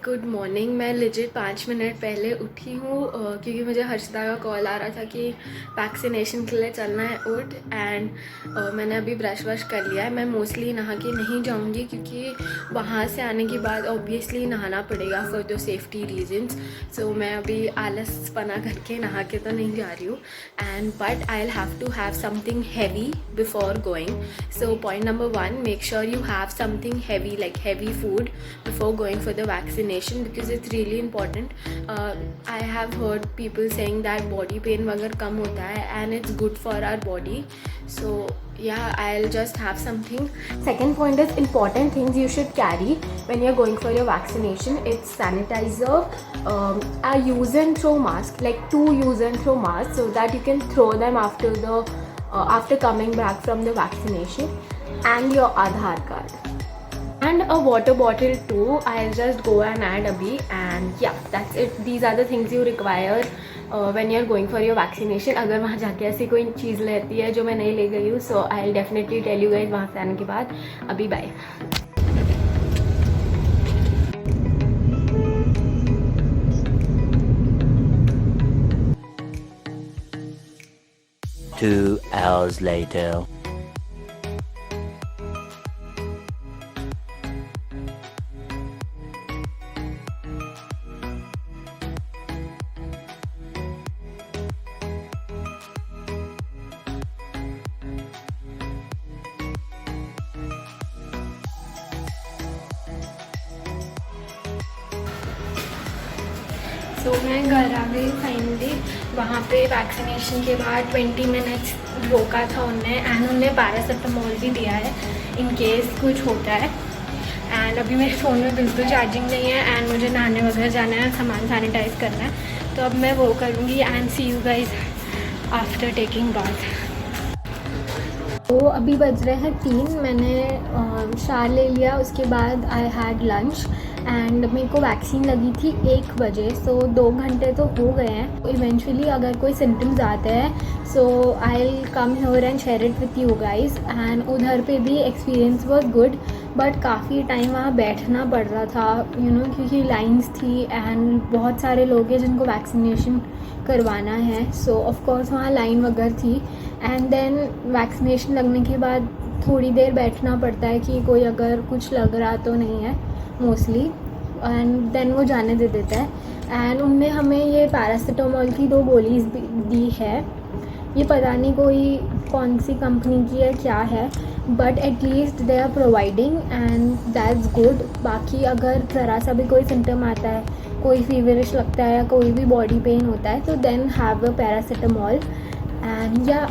Good morning. मैं legit 5 minute पहले उठी हूँ क्योंकि मुझे हर्षदा का कॉल आ रहा था कि वैक्सीनेशन के लिए चलना है उठ। एंड मैंने अभी ब्रश वश कर लिया है। मैं मोस्टली नहा के नहीं जाऊँगी क्योंकि वहाँ से आने के बाद ऑब्वियसली नहाना पड़ेगा फॉर द सेफ्टी रीजन्स। सो मैं अभी आलस पना करके नहा के तो नहीं जा रही हूँ। And but I will have to have something heavy before going. So point number 1, make sure you have something heavy like heavy food before going for the vaccination because it's really important. I have heard people saying that body pain वगैरह कम होता है and it's good for our body. So yeah, I'll just have something. Second point is important things you should carry when you're going for your vaccination. It's sanitizer, a use and throw mask, like 2 use and throw masks so that you can throw them after coming back from the vaccination, and your Aadhaar card. And a water bottle too. I'll just go and add abhi, and yeah, that's it. These are the things you require when you're going for your vaccination. अगर वहाँ जाके ऐसी कोई चीज़ रहती है जो मैं नहीं ले गई हूँ, so I'll definitely tell you guys वहाँ से आने के बाद. अभी bye. Two hours later. तो मैं घर आ गई फाइनली। वहाँ पे वैक्सीनेशन के बाद 20 मिनट्स रोका था उनने, एंड उनने पैरासिटामोल भी दिया है इन केस कुछ होता है। एंड अभी मेरे फ़ोन में बिल्कुल चार्जिंग नहीं है, एंड मुझे नहाने वगैरह जाना है, सामान सैनिटाइज़ करना है, तो अब मैं वो करूँगी। And see you guys after taking bath. तो अभी बज रहे हैं 3। मैंने शार ले लिया, उसके बाद आई हैड लंच एंड मेरे को वैक्सीन लगी थी 1 बजे। सो 2 घंटे तो हो गए हैं। इवेंचुअली अगर कोई सिम्टम्स आते हैं so I will come here and share it with you guys. And उधर पे भी एक्सपीरियंस वॉज गुड, बट काफ़ी टाइम वहाँ बैठना पड़ रहा था क्योंकि लाइंस थी एंड बहुत सारे लोग हैं जिनको वैक्सीनेशन करवाना है। सो ऑफकोर्स वहाँ लाइन वगैरह थी। एंड देन वैक्सीनेशन लगने के बाद थोड़ी देर बैठना पड़ता है कि कोई अगर कुछ लग रहा तो नहीं है मोस्टली, एंड देन वो जाने दे देता है। एंड उनने हमें ये पैरासिटामोल की 2 गोलीज दी है। ये पता नहीं कोई कौन सी कंपनी की है क्या है, but at least they are providing and that's good. बाकी अगर ज़रा सा भी कोई सिम्टम आता है, कोई फीवरिश लगता है या कोई भी बॉडी पेन होता है, तो then have a paracetamol. And या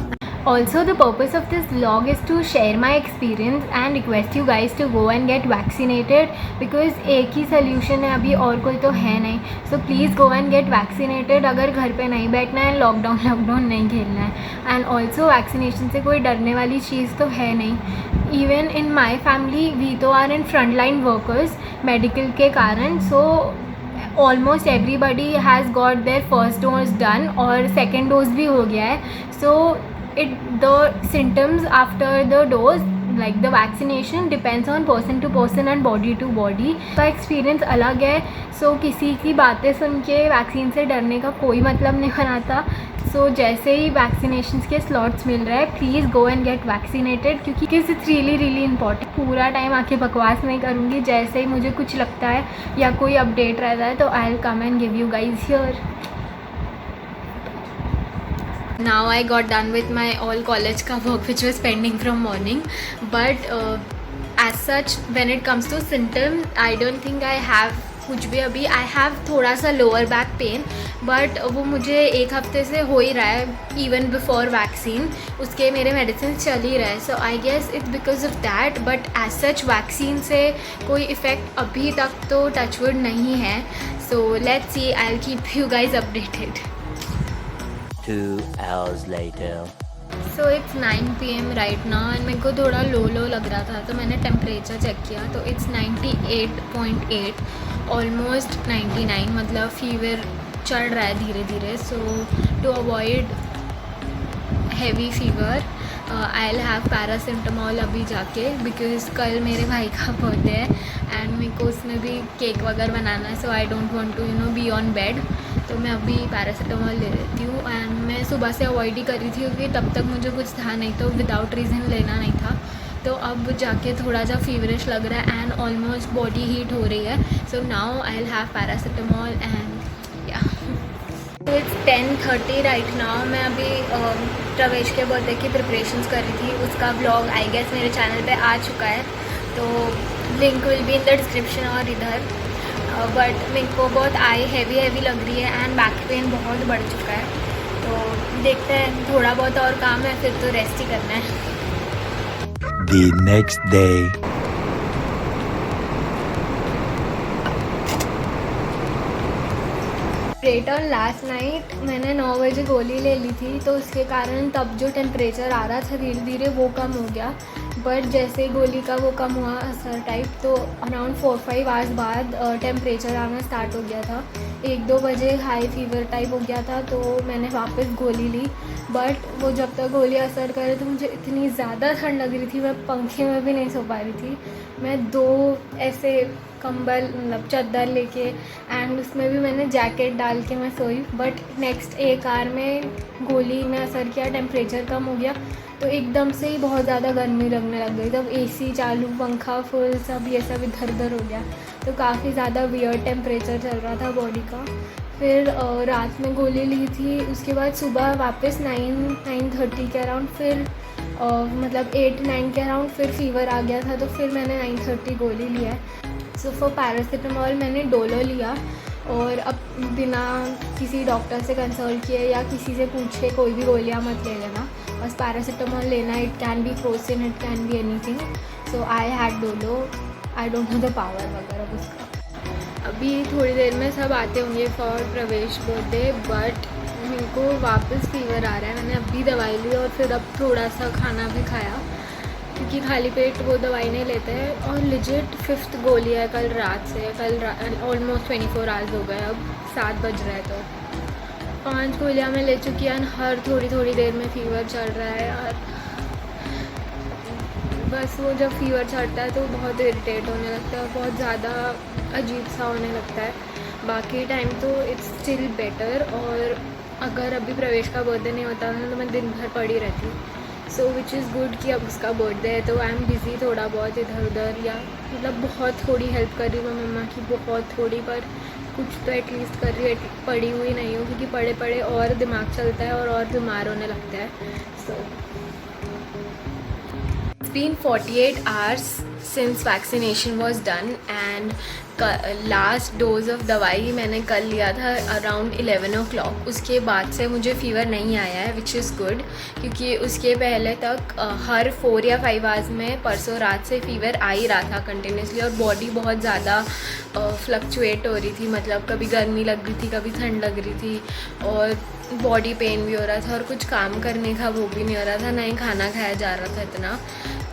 also the purpose of this vlog is to share my experience and request you guys to go and get vaccinated because एक ही solution है अभी, और कोई तो है नहीं। so please go and get vaccinated अगर घर पे नहीं बैठना है, लॉकडाउन नहीं खेलना है। and also vaccination से कोई डरने वाली चीज़ तो है नहीं। even in my family we तो are in frontline workers medical के कारण, so almost everybody has got their first dose done और second dose भी हो गया है। so the symptoms after the dose like the vaccination depends on person to person and body to body का experience अलग है। सो किसी की बातें सुन के वैक्सीन से डरने का कोई मतलब नहीं बनाता। सो जैसे ही वैक्सीनेशन के स्लॉट्स मिल रहे हैं please go and get vaccinated क्योंकि इट्स रियली इंपॉर्टेंट। पूरा टाइम आके बकवास नहीं करूँगी, जैसे ही मुझे कुछ लगता है या कोई अपडेट रहता है तो आई will come and give you guys here. Now I got done with my all college ka work which was pending from morning, but as such when it comes to symptoms I don't think I have कुछ भी। अभी I have थोड़ा सा lower back pain, but वो मुझे 1 हफ्ते से हो ही रहा है even before vaccine। उसके मेरे मेडिसिन चल ही रहा है, so I guess it's because of that, but as such vaccine से कोई इफ़ेक्ट अभी तक तो touchwood नहीं है। so let's see, I'll keep you guys updated। 2 hours later. So it's 9 PM right now and मेरे को थोड़ा लो लग रहा था, तो मैंने टेम्परेचर चेक किया तो it's 98.8 ऑलमोस्ट 99, मतलब फीवर चढ़ रहा है धीरे धीरे। So to avoid heavy fever I will have paracetamol अभी जाके, बिकॉज कल मेरे भाई का बर्थडे है एंड मेरे को उसमें भी केक वगैरह बनाना है, so I don't want to be on bed. तो मैं अभी पैरासिटामोल ले लेती हूँ। एंड मैं सुबह से अवॉइड ही कर रही थी क्योंकि तब तक मुझे कुछ था नहीं, तो विदाउट रीज़न लेना नहीं था। तो अब जाके थोड़ा सा फीवरिश लग रहा है एंड ऑलमोस्ट बॉडी हीट हो रही है। So now I will have paracetamol and yeah. It's 10:30 right now. मैं अभी प्रवेश के बर्थडे की प्रिपरेशंस कर रही थी। उसका ब्लॉग आई गेस मेरे चैनल पे आ चुका है, तो link will be in the description और इधर। बट मेरे को बहुत आई हैवी लग रही है एंड बैक पेन बहुत बढ़ चुका है, तो देखते हैं, थोड़ा बहुत और काम है फिर तो रेस्ट ही करना है। The next day. Later last night मैंने 9 बजे गोली ले ली थी, तो उसके कारण तब जो टेम्परेचर आ रहा था धीरे धीरे वो कम हो गया। बट जैसे ही गोली का वो कम हुआ असर टाइप, तो अराउंड 4-5 आवर्स बाद टेम्परेचर आना स्टार्ट हो गया था। 1-2 बजे हाई फीवर टाइप हो गया था, तो मैंने वापस गोली ली। बट वो जब तक गोली असर करे तो मुझे इतनी ज़्यादा ठंड लग रही थी, मैं पंखे में भी नहीं सो पा रही थी। मैं 2 ऐसे कंबल मतलब चादर लेके एंड उसमें भी मैंने जैकेट डाल के मैं सोई। बट नेक्स्ट 1 आवर में गोली ने असर किया, टेम्परेचर कम हो गया, तो एकदम से ही बहुत ज़्यादा गर्मी लगने लग गई। तब एसी चालू, पंखा फुल, सब ये सब इधर उधर हो गया, तो काफ़ी ज़्यादा वियर्ड टेम्परेचर चल रहा था बॉडी का। फिर रात में गोली ली थी, उसके बाद सुबह वापस 9-9:30 के अराउंड फिर मतलब 8-9 के अराउंड फिर फीवर आ गया था, तो फिर मैंने 9:30 गोली लिया है। सो फॉर पैरासिटामोल मैंने डोलो लिया, और अब बिना किसी डॉक्टर से कंसल्ट किए या किसी से पूछे कोई भी गोलियाँ मत ले लेना, बस पैरासिटामोल लेना। It can be Crocin, it can be anything. So I had Dolo, I don't know the power वगैरह उसका। अभी थोड़ी देर में सब आते होंगे फॉर प्रवेश बर्थडे, बट मेरे को वापस फीवर आ रहा है। मैंने अभी दवाई ली और फिर अब थोड़ा सा खाना भी खाया, क्योंकि खाली पेट वो दवाई नहीं लेते हैं। और लिजिट 5th गोली है कल रात से, ऑलमोस्ट 24 आवर्स हो गए, अब 7 बज रहा है, तो 5 गोलियाँ मैं ले चुकी हैं। हर थोड़ी देर में फीवर चल रहा है यार। बस वो जब फीवर चढ़ता है तो बहुत इरिटेट होने लगता है, बहुत ज़्यादा अजीब सा होने लगता है। बाकी टाइम तो इट्स स्टिल बेटर। और अगर अभी प्रवेश का बर्थडे नहीं होता ना तो मैं दिन भर पड़ी रहती। सो विच इज़ गुड कि अब उसका बर्थडे है, तो आई एम बिज़ी थोड़ा बहुत इधर उधर, या मतलब बहुत थोड़ी हेल्प कर रही हूँ मैं मम्मा की, बहुत थोड़ी, पर कुछ तो एटलीस्ट कर रही है। पड़ी हुई नहीं हूँ, क्योंकि पड़े पड़े और दिमाग चलता है और बीमार होने लगता है। सो it's been 48 hours since vaccination was done and last dose of दवाई मैंने कल लिया था अराउंड 11 o'clock। उसके बाद से मुझे फ़ीवर नहीं आया है, विच इज़ गुड, क्योंकि उसके पहले तक हर 4 या 5 आवर्स में परसों रात से फ़ीवर आ ही रहा था कंटिन्यूसली, और बॉडी बहुत ज़्यादा फ्लक्चुएट हो रही थी। मतलब कभी गर्मी लग रही थी, कभी ठंड लग रही थी, और बॉडी पेन भी हो रहा था, और कुछ काम करने का वो भी नहीं हो रहा था, ना ही खाना खाया जा रहा था इतना।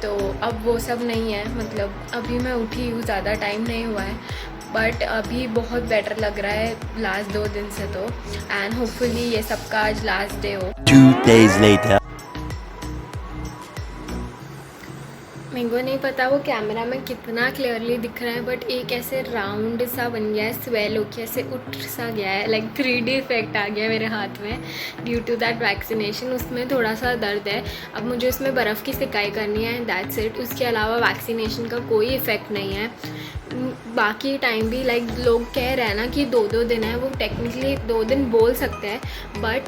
तो अब वो सब नहीं है। मतलब अभी मैं उठी हूँ, ज़्यादा टाइम नहीं हुआ है, बट अभी बहुत बेटर लग रहा है लास्ट 2 दिन से तो। एंड होपफुली ये सबका आज लास्ट डे हो। 2 days later. मेरे को नहीं पता वो कैमरा में कितना क्लियरली दिख रहा है, बट एक ऐसे राउंड सा बन गया है, स्वेल होके ऐसे उठ सा गया है, लाइक 3D इफेक्ट आ गया मेरे हाथ में ड्यू टू दैट वैक्सीनेशन। उसमें थोड़ा सा दर्द है। अब मुझे उसमें बर्फ़ की सिकाई करनी है, दैट्स इट। उसके अलावा वैक्सीनेशन का कोई इफ़ेक्ट नहीं है। बाकी टाइम भी लाइक लोग कह रहे हैं ना कि 2-2 दिन है, वो टेक्निकली 2 दिन बोल सकते हैं, बट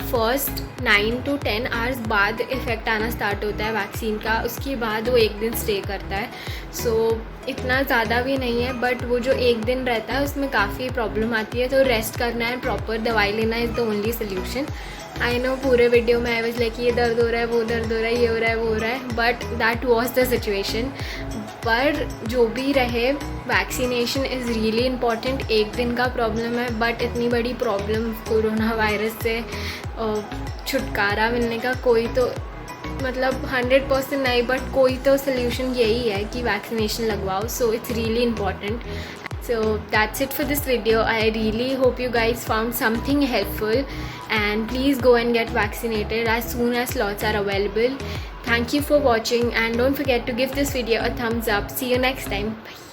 फर्स्ट 9 to 10 आवर्स बाद इफ़ेक्ट आना स्टार्ट होता है वैक्सीन का। उसके बाद वो 1 दिन स्टे करता है। सो इतना ज़्यादा भी नहीं है, बट वो जो 1 दिन रहता है उसमें काफ़ी प्रॉब्लम आती है। तो रेस्ट करना है, प्रॉपर दवाई लेना is the only solution. I know पूरे वीडियो में आई वाज लाइक ये दर्द हो रहा है, वो दर्द हो रहा है, ये हो रहा है, वो हो रहा है, but that was the situation. पर जो भी रहे, वैक्सीनेशन इज़ रियली इम्पॉर्टेंट। 1 दिन का प्रॉब्लम है, बट इतनी बड़ी प्रॉब्लम कोरोना वायरस से छुटकारा मिलने का कोई तो मतलब 100% नहीं, बट कोई तो सोल्यूशन यही है कि वैक्सीनेशन लगवाओ। So it's really important. So that's it for this video. I really hope you guys found something helpful, and please go and get vaccinated as soon as slots are available. Thank you for watching, and don't forget to give this video a thumbs up. See you next time. Bye.